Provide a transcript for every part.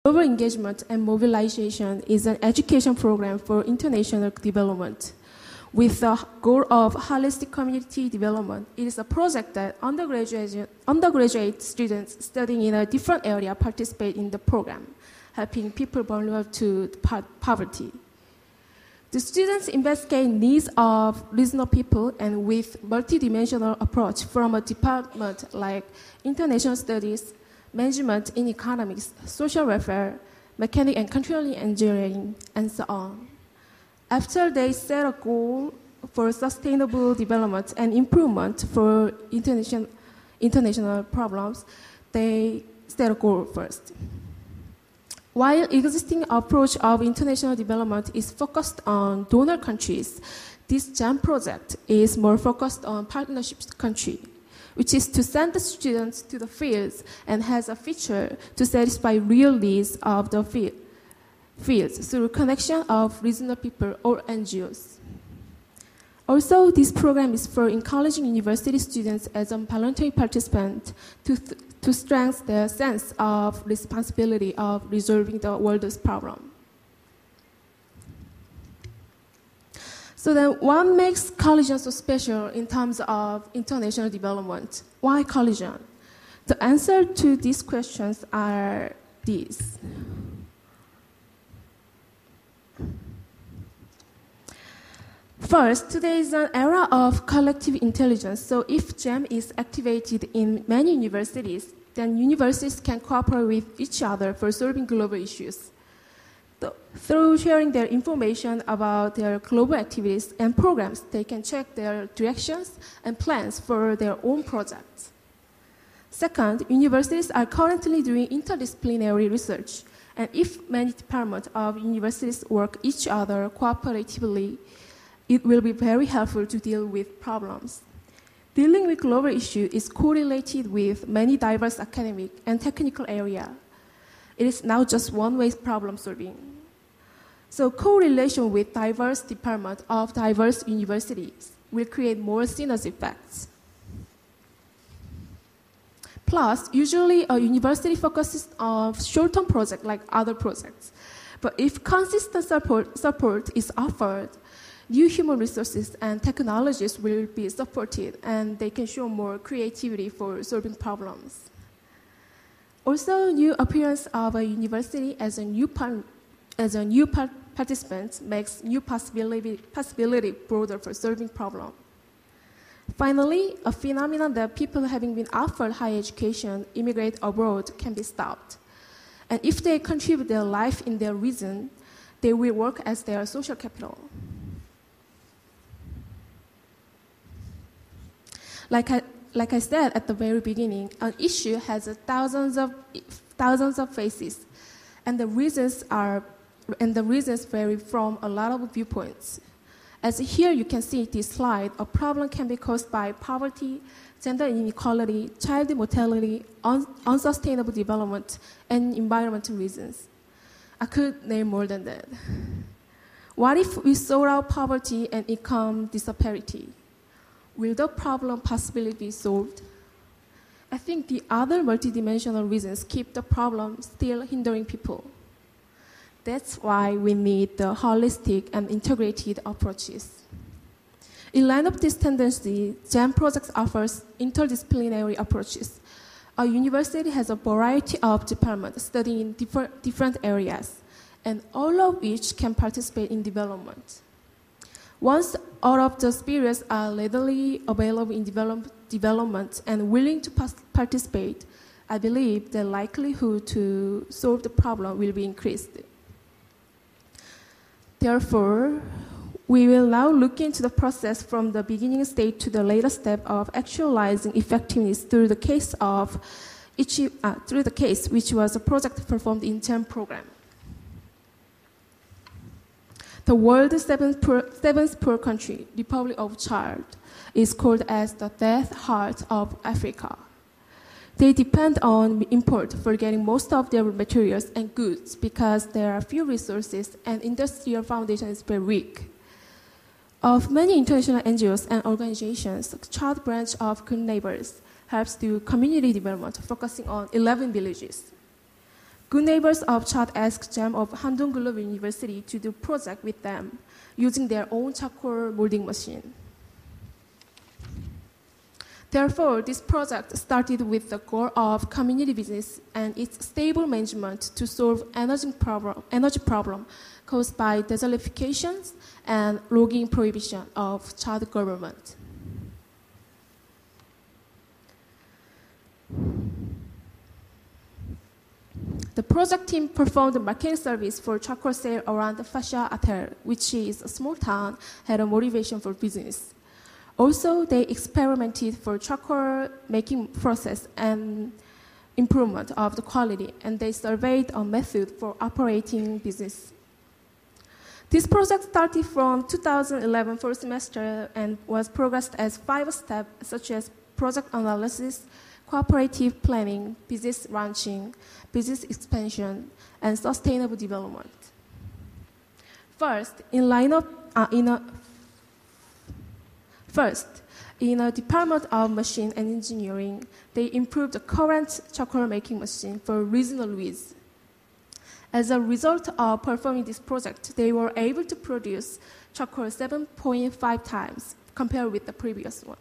Global engagement and mobilization is an education program for international development. With the goal of holistic community development, it is a project that undergraduate students studying in a different area participate in the program, helping people vulnerable to poverty. The students investigate needs of regional people and with multidimensional approach from a department like international studies, management in economics, social welfare, mechanic and controlling engineering, and so on. After they set a goal for sustainable development and improvement for international problems, they set a goal first. While existing approach of international development is focused on donor countries, this GEM project is more focused on partnership country, which is to send the students to the fields and has a feature to satisfy real needs of the fields through connection of regional people or NGOs. Also, this program is for encouraging university students as a voluntary participant to strengthen their sense of responsibility of resolving the world's problem. So then, what makes Collegian so special in terms of international development? Why Collegian? The answer to these questions are these. First, today is an era of collective intelligence, so if GEM is activated in many universities, then universities can cooperate with each other for solving global issues. Through sharing their information about their global activities and programs, they can check their directions and plans for their own projects. Second, universities are currently doing interdisciplinary research, and if many departments of universities work each other cooperatively, it will be very helpful to deal with problems. Dealing with global issues is correlated with many diverse academic and technical areas. It is now just one-way problem solving. So correlation with diverse departments of diverse universities will create more synergy effects. Plus, usually a university focuses on short-term projects like other projects. But if consistent support is offered, new human resources and technologies will be supported, and they can show more creativity for solving problems. Also, new appearance of a university as a new participant makes new possibility broader for solving problems. Finally, a phenomenon that people having been offered higher education immigrate abroad can be stopped. And if they contribute their life in their region, they will work as their social capital. Like I said at the very beginning, an issue has thousands of faces, and the reasons vary from a lot of viewpoints. As here you can see this slide, a problem can be caused by poverty, gender inequality, child mortality, unsustainable development, and environmental reasons. I could name more than that. What if we sort out poverty and income disparity? Will the problem possibly be solved? I think the other multidimensional reasons keep the problem still hindering people. That's why we need the holistic and integrated approaches. In line of this tendency, GEM projects offers interdisciplinary approaches. A university has a variety of departments studying in different areas, and all of which can participate in development. Once all of the spheres are readily available in development and willing to participate, I believe the likelihood to solve the problem will be increased. Therefore, we will now look into the process from the beginning stage to the later step of actualizing effectiveness through the case which was a project performed in GEM program. The world's seventh poor country, Republic of Chad, is called as the death heart of Africa. They depend on import for getting most of their materials and goods because there are few resources and industrial foundation is very weak. Of many international NGOs and organizations, the Chad branch of Good Neighbors helps do community development, focusing on 11 villages. Good neighbors of Chad asked GEM of Handong Global University to do project with them using their own charcoal molding machine. Therefore, this project started with the goal of community business and its stable management to solve energy problem caused by desertification and logging prohibition of Chad government. The project team performed a marketing service for charcoal sale around the Fascia Atel, which is a small town, had a motivation for business. Also, they experimented for charcoal making process and improvement of the quality, and they surveyed a method for operating business. This project started from 2011 first semester and was progressed as 5 steps, such as project analysis, cooperative planning, business launching, business expansion, and sustainable development. First, in a department of machine and engineering, they improved the current charcoal making machine for reasonable width. As a result of performing this project, they were able to produce charcoal 7.5 times compared with the previous one.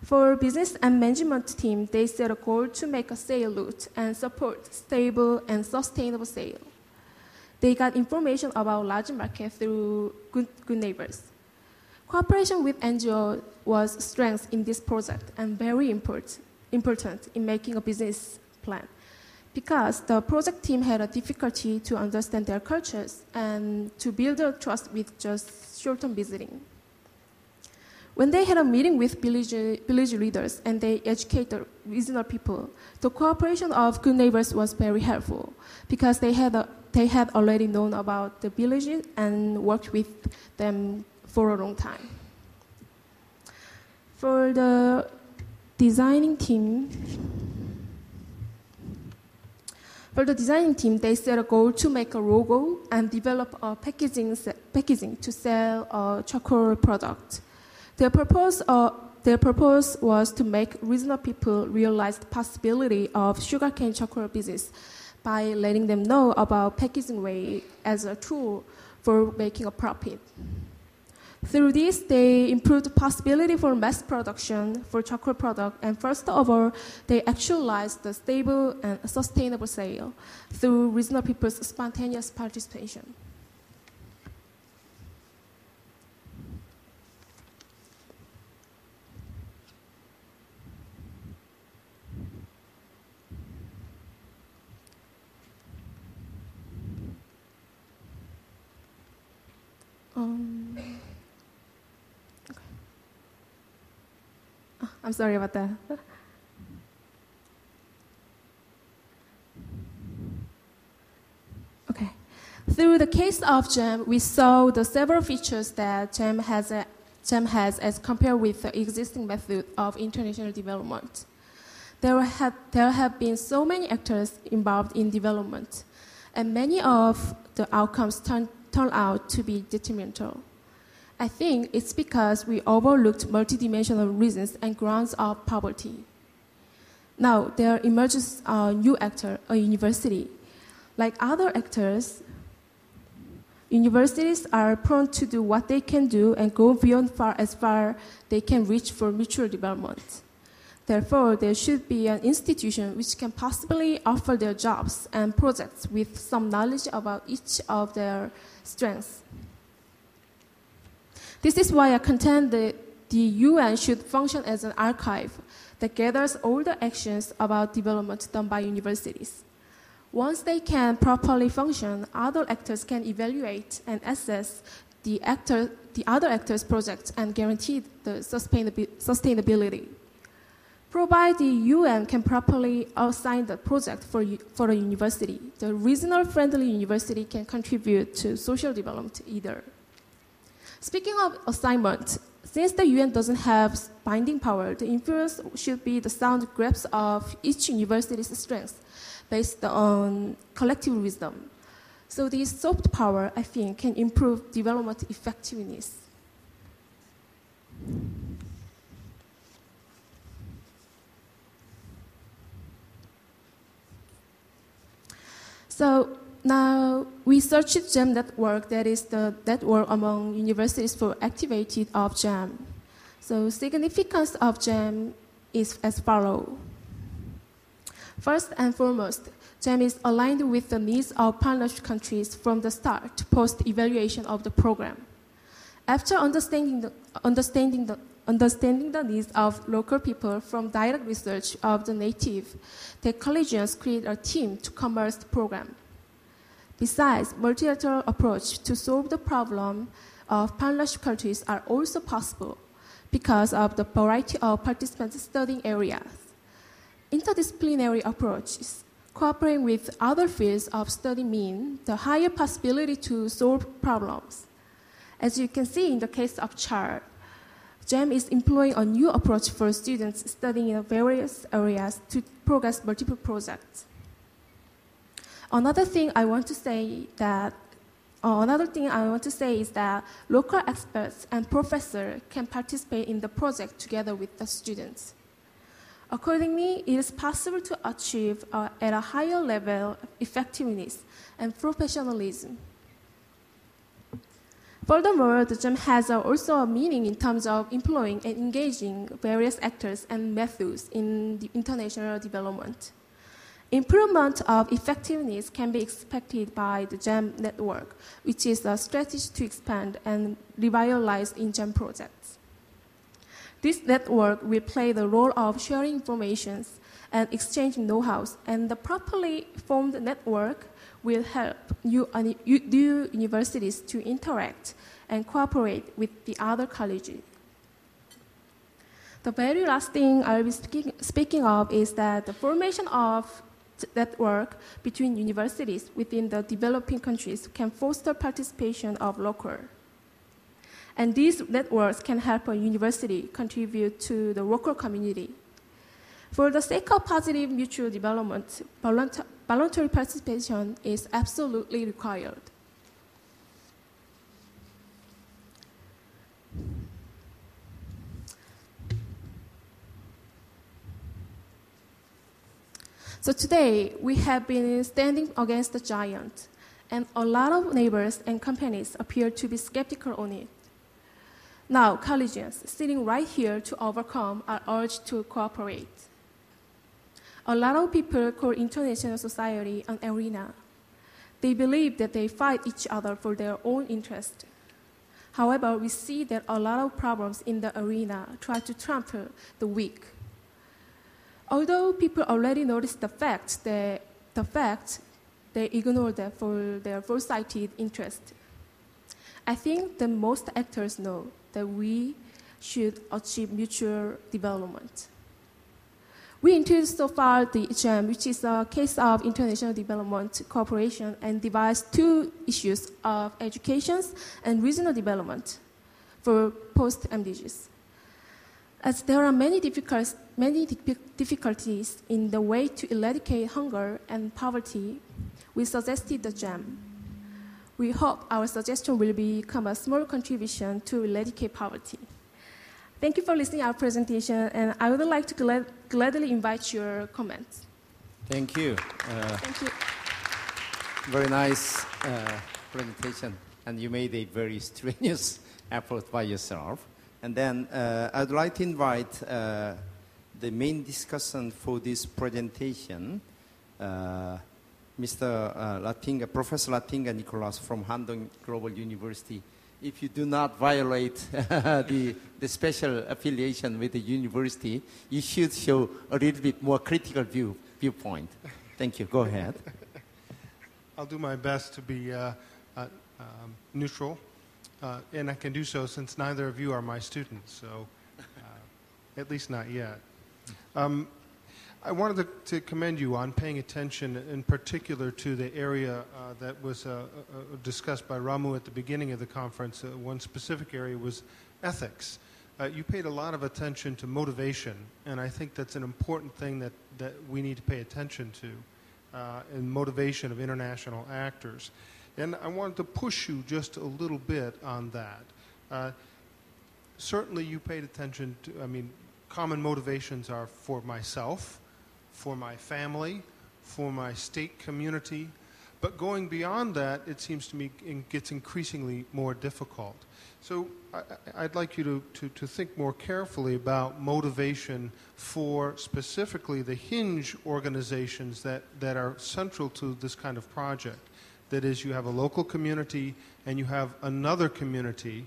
For business and management team, they set a goal to make a sale route and support stable and sustainable sale. They got information about large market through good neighbors. Cooperation with NGO was strength in this project and very important in making a business plan, because the project team had a difficulty to understand their cultures and to build a trust with just short-term visiting. When they had a meeting with village leaders and they educate the regional people, the cooperation of good neighbors was very helpful because they had already known about the villages and worked with them for a long time. For the designing team, they set a goal to make a logo and develop a packaging to sell a charcoal product. Their purpose was to make regional people realize the possibility of sugarcane charcoal business by letting them know about packaging way as a tool for making a profit. Through this, they improved the possibility for mass production for charcoal product, and first of all, they actualized the stable and sustainable sale through regional people's spontaneous participation. Okay. I'm sorry about that. Okay. Through the case of GEM, we saw the several features that GEM has as compared with the existing method of international development. There have been so many actors involved in development, and many of the outcomes turn out to be detrimental. I think it's because we overlooked multidimensional reasons and grounds of poverty. Now, there emerges a new actor, a university. Like other actors, universities are prone to do what they can do and go beyond as far they can reach for mutual development. Therefore, there should be an institution which can possibly offer their jobs and projects with some knowledge about each of their strengths. This is why I contend that the UN should function as an archive that gathers all the actions about development done by universities. Once they can properly function, other actors can evaluate and assess the other actors' projects and guarantee the sustainability. Provided the UN can properly assign the project for a university, the regional-friendly university can contribute to social development either. Speaking of assignment, since the UN doesn't have binding power, the influence should be the sound grasp of each university's strengths based on collective wisdom. So this soft power, I think, can improve development effectiveness. So now we searched GEM network, that is the network among universities for activated of GEM. So significance of GEM is as follows. First and foremost, GEM is aligned with the needs of partnership countries from the start, post-evaluation of the program. After understanding the needs of local people from direct research of the native, the Collegians create a team to commerce the program. Besides, multilateral approach to solve the problem of partnership countries are also possible because of the variety of participants studying areas. Interdisciplinary approaches cooperating with other fields of study mean the higher possibility to solve problems. As you can see in the case of chart, GEM is employing a new approach for students studying in various areas to progress multiple projects. Another thing I want to say is that local experts and professors can participate in the project together with the students. Accordingly, it is possible to achieve at a higher level effectiveness and professionalism. Furthermore, the GEM has also a meaning in terms of employing and engaging various actors and methods in the international development. Improvement of effectiveness can be expected by the GEM network, which is a strategy to expand and revitalize in GEM projects. This network will play the role of sharing information and exchanging know-how, and the properly formed network will help new universities to interact and cooperate with the other colleges. The very last thing I'll be speaking of is that the formation of network between universities within the developing countries can foster participation of local. And these networks can help a university contribute to the local community. For the sake of positive mutual development, voluntary participation is absolutely required. So today, we have been standing against the giant, and a lot of neighbors and companies appear to be skeptical on it. Now, collegians sitting right here to overcome are urged to cooperate. A lot of people call international society an arena. They believe that they fight each other for their own interest. However, we see that a lot of problems in the arena try to trample the weak. Although people already noticed the fact, they ignore them for their foresighted interest. I think that most actors know that we should achieve mutual development. We introduced so far the GEM, which is a case of international development cooperation, and devised two issues of education and regional development for post-MDGs. As there are many difficulties in the way to eradicate hunger and poverty, we suggested the GEM. We hope our suggestion will become a small contribution to eradicate poverty. Thank you for listening to our presentation, and I would like to gladly invite your comments. Thank you. Thank you. Very nice presentation, and you made a very strenuous effort by yourself. And then I'd like to invite the main discussant for this presentation, Mr. Professor Latinga Nicolas from Handong Global University. If you do not violate the special affiliation with the university, you should show a little bit more critical viewpoint. Thank you. Go ahead. I'll do my best to be neutral, and I can do so since neither of you are my students, so at least not yet. I wanted to commend you on paying attention in particular to the area that was discussed by Ramu at the beginning of the conference. One specific area was ethics. You paid a lot of attention to motivation, and I think that's an important thing that we need to pay attention to in motivation of international actors. And I wanted to push you just a little bit on that. Certainly you paid attention to, common motivations are for myself, for my family, for my state community, But going beyond that, it seems to me it gets increasingly more difficult. So I'd like you to think more carefully about motivation for specifically the hinge organizations that are central to this kind of project. That is, you have a local community and you have another community,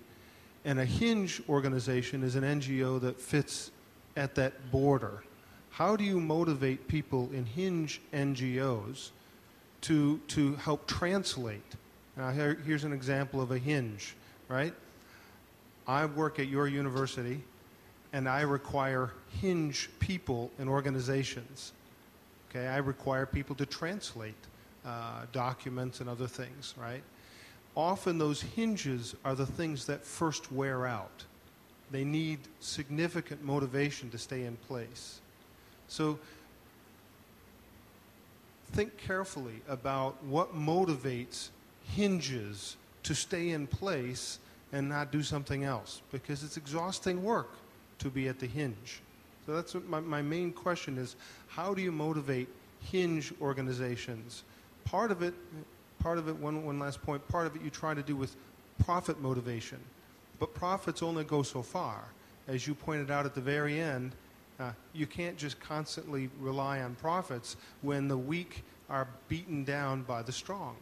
and a hinge organization is an NGO that fits at that border. How do you motivate people in hinge NGOs to help translate? Now, here's an example of a hinge, right? I work at your university, and I require hinge people and organizations. Okay, I require people to translate documents and other things, right? Often those hinges are the things that first wear out. They need significant motivation to stay in place. So think carefully about what motivates hinges to stay in place and not do something else, because it's exhausting work to be at the hinge. So that's what my main question is, how do you motivate hinge organizations? Part of it, one last point, part of it you try to do with profit motivation. But profits only go so far. As you pointed out at the very end, you can't just constantly rely on profits when the weak are beaten down by the strong.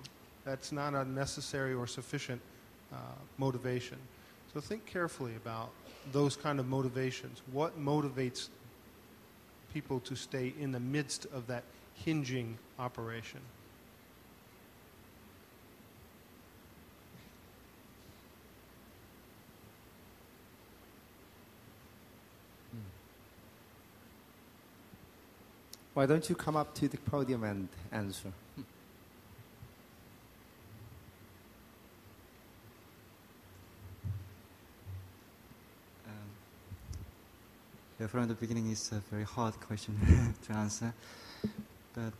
That's not a necessary or sufficient motivation. So think carefully about those kind of motivations. What motivates people to stay in the midst of that hinging operation? Why don't you come up to the podium and answer? Yeah, from the beginning, it's a very hard question to answer. But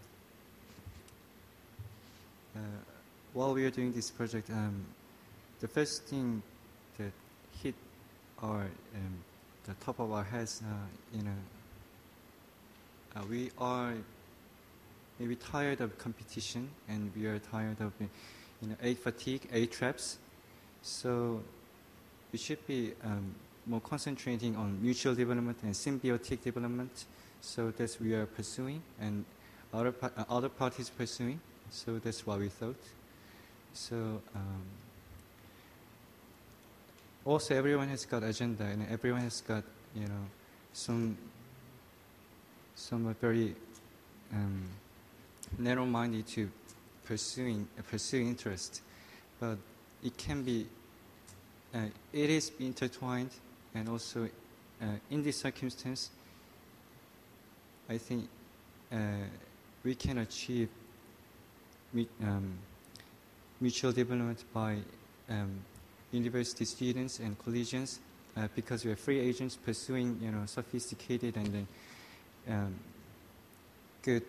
while we are doing this project, the first thing that hit our the top of our heads, we are maybe tired of competition, and we are tired of aid fatigue, aid traps. So we should be more concentrating on mutual development and symbiotic development. So that's we are pursuing, and other parties pursuing. So that's what we thought. So also everyone has got agenda, and everyone has got some very narrow-minded to pursuing interest, but it can be it is intertwined, and also in this circumstance, I think we can achieve mutual development by university students and collegians, because we are free agents pursuing sophisticated and then good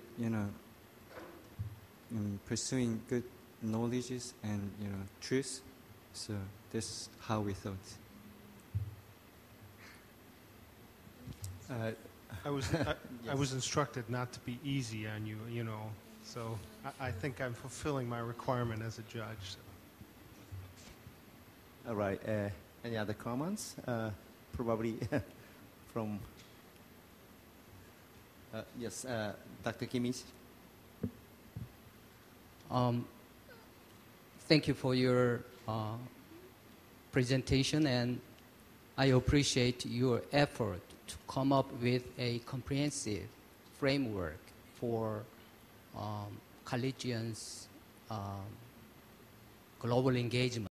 pursuing good knowledges and truths. So that's how we thought. I was instructed not to be easy on you, so I think I'm fulfilling my requirement as a judge. So. All right. Any other comments? Probably from... yes, Dr. Kimmich. Thank you for your presentation, and I appreciate your effort to come up with a comprehensive framework for Collegian's global engagement.